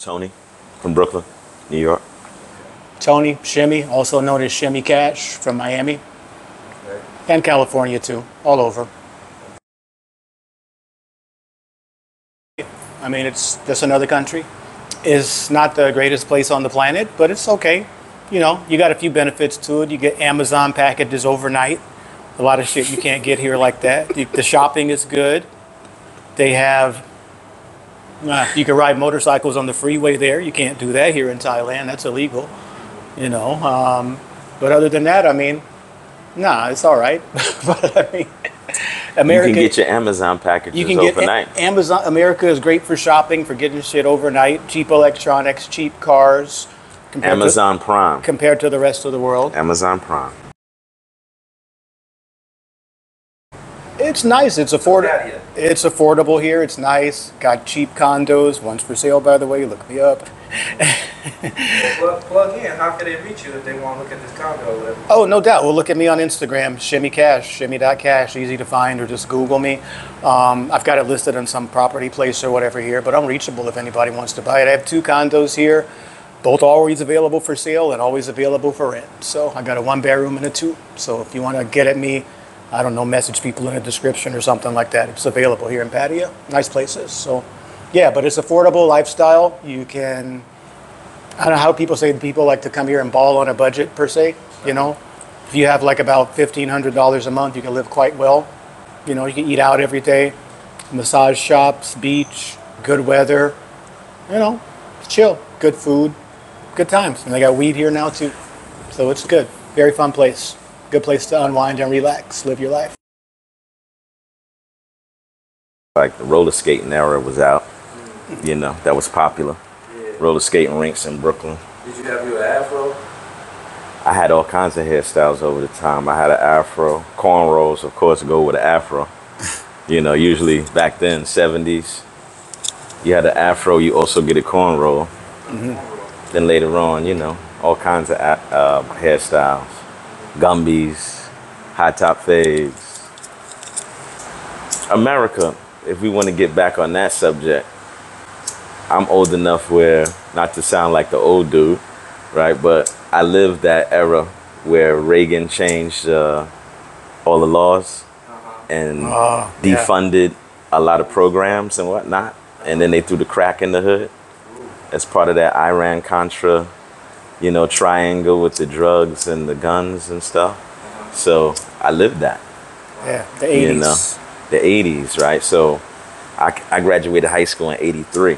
Tony from Brooklyn, New York. Tony Shimmy, also known as Shimmy Cash from Miami. Okay. And California too, all over. I mean, it's just another country. It's not the greatest place on the planet, but it's okay. You know, you got a few benefits to it. You get Amazon packages overnight. A lot of shit you can't get here like that. The shopping is good. They have, you can ride motorcycles on the freeway there. You can't do that here in Thailand. That's illegal, you know. But other than that, I mean, nah, it's all right. But I mean, America, you can get your Amazon packages you can overnight. get Amazon. America is great for shopping, for getting shit overnight. Cheap electronics, cheap cars. Amazon Prime. Compared to the rest of the world. Amazon Prime. It's nice. It's affordable. It's affordable here. It's nice. Got cheap condos. One's for sale, by the way. Look me up. Plug in. How can they reach you if they want to look at this condo or whatever? Oh, no doubt. Well, look at me on Instagram, Shimmy Cash, shimmy.cash. Easy to find, or just Google me. I've got it listed on some property place or whatever here, but I'm reachable if anybody wants to buy it. I have 2 condos here, both always available for sale and always available for rent. So I got a 1-bedroom and a 2. So if you want to get at me, I don't know, message people in a description or something like that. It's available here in Pattaya. Nice places. So, yeah, but it's affordable lifestyle. You can, I don't know how people say people like to come here and ball on a budget per se. You know, if you have like about $1,500 a month, you can live quite well. You know, you can eat out every day, massage shops, beach, good weather. You know, chill, good food, good times. And they got weed here now too. So it's good. Very fun place. Good place to unwind and relax, live your life. Like the roller skating era was out, you know, that was popular. Yeah. Roller skating rinks in Brooklyn. Did you have your afro? I had all kinds of hairstyles over the time. I had an afro, cornrows, of course, go with an afro. You know, usually back then, 70s, you had an afro, you also get a cornrow. Mm-hmm. Then later on, you know, all kinds of hairstyles. Gumbies, high top fades. America, if we want to get back on that subject, I'm old enough where, not to sound like the old dude, right? But I lived that era where Reagan changed all the laws and defunded a lot of programs and whatnot. And then they threw the crack in the hood as part of that Iran-Contra, you know, triangle with the drugs and the guns and stuff. So I lived that. Yeah, the 80s. You know, the 80s, right? So I graduated high school in 83.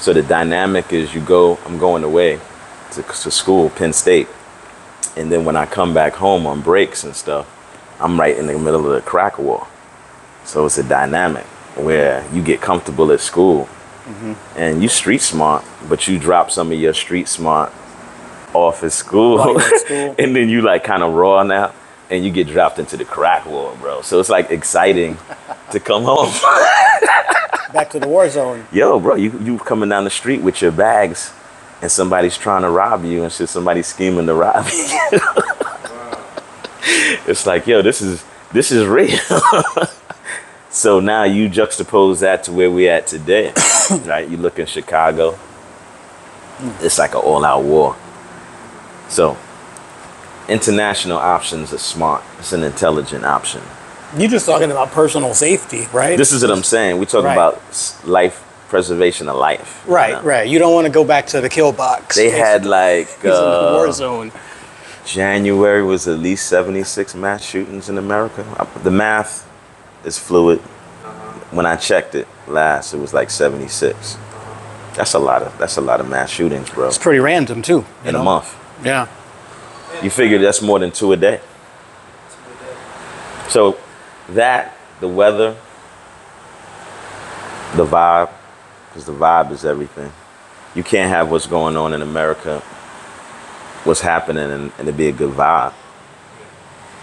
So the dynamic is I'm going away to school, Penn State. And then when I come back home on breaks and stuff, I'm right in the middle of the crack war. So it's a dynamic where you get comfortable at school and you street smart, but you drop some of your street smart off at school, and then you like kind of raw now, and you get dropped into the crack war, bro. So it's like exciting to come home. Back to the war zone. Yo, bro, you coming down the street with your bags, and somebody's trying to rob you, and shit, somebody's scheming to rob you. It's like, yo, this is real. So now you juxtapose that to where we at today, right? You look in Chicago, it's like an all-out war. So, international options are smart. It's an intelligent option. You're just talking about personal safety, right? This is what I'm saying. We're talking about life, preservation of life. Right, you know? right. You don't want to go back to the kill box. They had like war zone. January was at least 76 mass shootings in America. The math is fluid. When I checked it last, it was like 76. That's a lot of mass shootings, bro. It's pretty random too. In a month. Yeah. You figure that's more than 2 a day. So that, the weather, the vibe, because the vibe is everything. You can't have what's going on in America, what's happening, and it be a good vibe.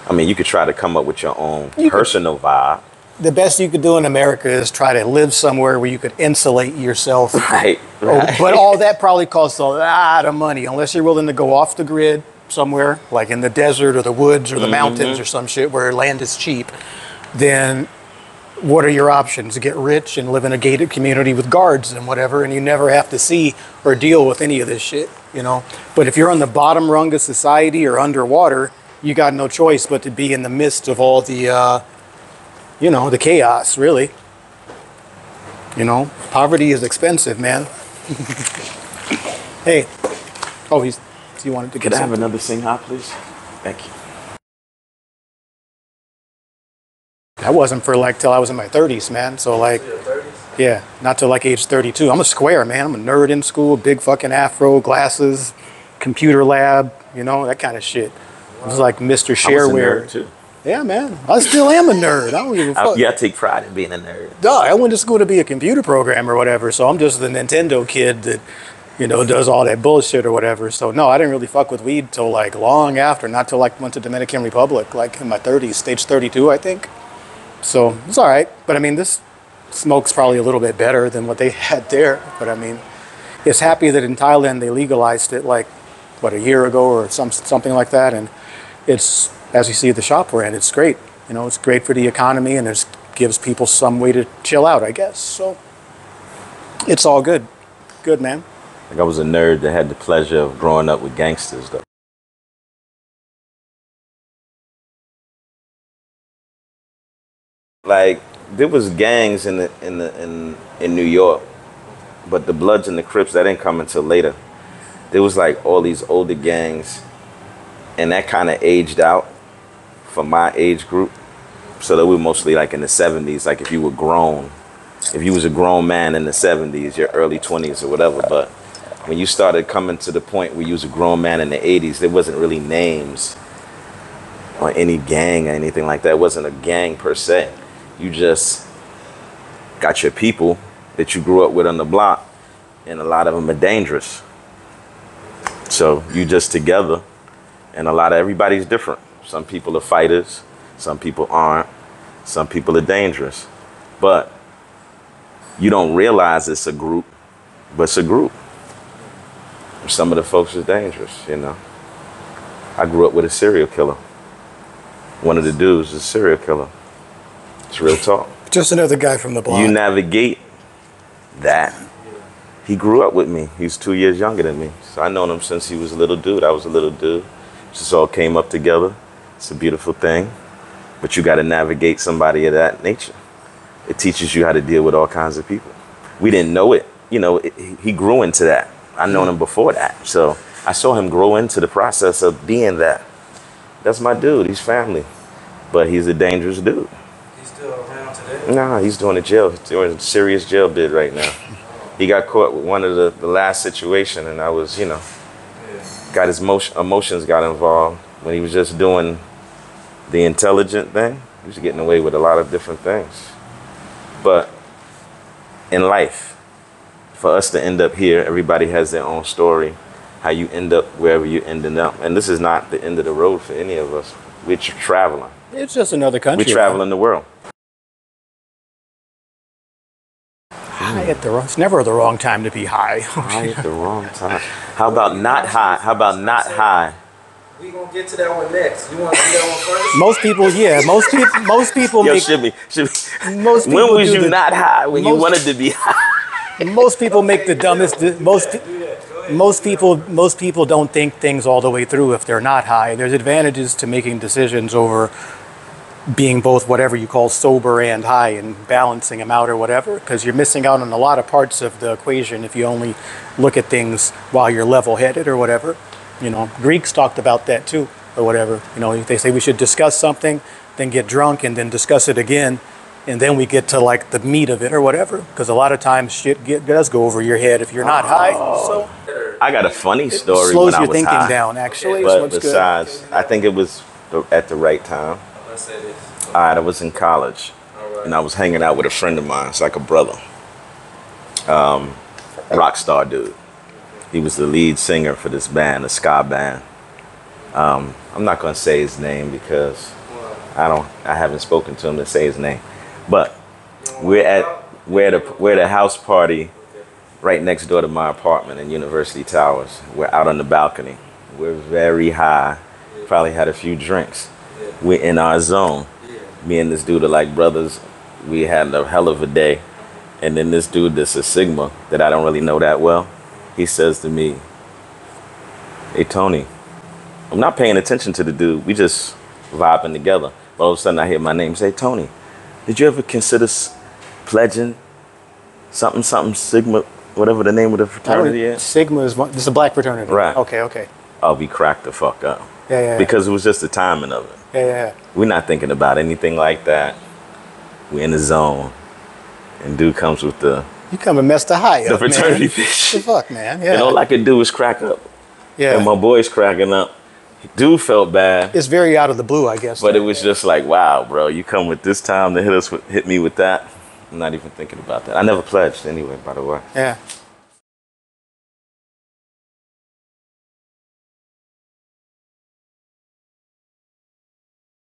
I mean, you could try to come up with your own personal vibe. The best you could do in America is try to live somewhere where you could insulate yourself. Right. But all that probably costs a lot of money, unless you're willing to go off the grid somewhere, like in the desert or the woods or the mountains or some shit where land is cheap. Then what are your options? Get rich and live in a gated community with guards and whatever, and you never have to see or deal with any of this shit, you know? But if you're on the bottom rung of society or underwater, you got no choice but to be in the midst of all the, you know, the chaos, really. You know, poverty is expensive, man. Hey. Oh, he wanted to get Could I have something. another sing hot, please? Thank you. That wasn't for like till I was in my 30s, man. So like, Your 30s? yeah, not till like age 32. I'm a square, man. I'm a nerd in school, big fucking afro, glasses, computer lab, you know, that kind of shit. I was like Mr. I was a Shareware. nerd too. Yeah, man. I still am a nerd. I don't give a fuck. Yeah, I take pride in being a nerd. Duh, I went to school to be a computer programmer or whatever, so I'm just the Nintendo kid that, you know, does all that bullshit or whatever. So no, I didn't really fuck with weed till like long after, not till like went to Dominican Republic, like in my 30s, stage 32, I think. So it's all right. But I mean, this smoke's probably a little bit better than what they had there. But I mean, it's happy that in Thailand they legalized it like, what, a year ago or something like that. And it's, as you see at the shop we're in, it's great. You know, it's great for the economy and it gives people some way to chill out, I guess. So it's all good. Good, man. Like I was a nerd that had the pleasure of growing up with gangsters, though. Like there was gangs in New York, but the Bloods and the Crips that didn't come until later. There was like all these older gangs, and that kind of aged out for my age group. So they were mostly like in the 70s. Like if you were grown, if you was a grown man in the 70s, your early 20s or whatever. But when you started coming to the point where you was a grown man in the 80s, there wasn't really names on any gang or anything like that. It wasn't a gang per se. You just got your people that you grew up with on the block, and a lot of them are dangerous. So you just together, and a lot of everybody's different. Some people are fighters, some people aren't, some people are dangerous. But you don't realize it's a group, but it's a group. Some of the folks are dangerous, you know. I grew up with a serial killer. One of the dudes is a serial killer. It's real talk. Just another guy from the block. You navigate that. He grew up with me. He's 2 years younger than me. So I known him since he was a little dude. I was a little dude. Just all came up together. It's a beautiful thing. But you got to navigate somebody of that nature. It teaches you how to deal with all kinds of people. We didn't know it. You know, he grew into that. I known him before that. So I saw him grow into the process of being that. That's my dude. He's family. But he's a dangerous dude. He's still around today? Nah, he's doing he's doing a serious jail bid right now. He got caught with one of the last situation, and I was, you know, got his emotions got involved when he was just doing the intelligent thing. He was getting away with a lot of different things. But in life, for us to end up here, everybody has their own story, how you end up wherever you ending up. And this is not the end of the road for any of us. We're traveling. It's just another country. We're traveling the world. High at the wrong. It's never the wrong time to be high. High at the wrong time. How about not high? How about not high? We gonna get to that one next. You want to do that one first? Most people, yeah. Most people Yo, make. Shibby. Most people When was do you the- not high? When you most- wanted to be high? Most people make the dumbest. Most people don't think things all the way through if they're not high. There's advantages to making decisions over being both whatever you call sober and high and balancing them out or whatever, because you're missing out on a lot of parts of the equation if you only look at things while you're level-headed or whatever. You know, Greeks talked about that too or whatever. You know, they say we should discuss something, then get drunk and then discuss it again, and then we get to like the meat of it or whatever, because a lot of times shit does go over your head if you're not high. So I got a funny story slows when I your was thinking high. down, actually. So But it's good. besides, I think it was at the right time. Let's say this. All right, I was in college, and I was hanging out with a friend of mine. It's like a brother, rock star dude. He was the lead singer for this band, a ska band. I'm not gonna say his name because I haven't spoken to him to say his name. But we're at a house party right next door to my apartment in University Towers. We're out on the balcony. We're very high. Probably had a few drinks. We're in our zone. Me and this dude are like brothers. We had a hell of a day. And then this dude that's a Sigma that I don't really know that well, he says to me, "Hey, Tony," I'm not paying attention to the dude. We just vibing together. But all of a sudden I hear my name say, "Tony, did you ever consider pledging something, something Sigma, whatever the name of the fraternity is?" Sigma is one. This is a black fraternity. Right. Okay. Okay. Oh, we cracked the fuck up. Yeah. Yeah. Because it was just the timing of it. Yeah. We're not thinking about anything like that. We're in the zone. And dude comes with the You come and mess the high up, fraternity man. fish. The fuck, man. Yeah. And all I could do was crack up. Yeah. And my boy's cracking up. Dude felt bad. It's very out of the blue, I guess. But it was just like, wow, bro, you come with this time to hit me with that. I'm not even thinking about that. I never pledged anyway, by the way. Yeah.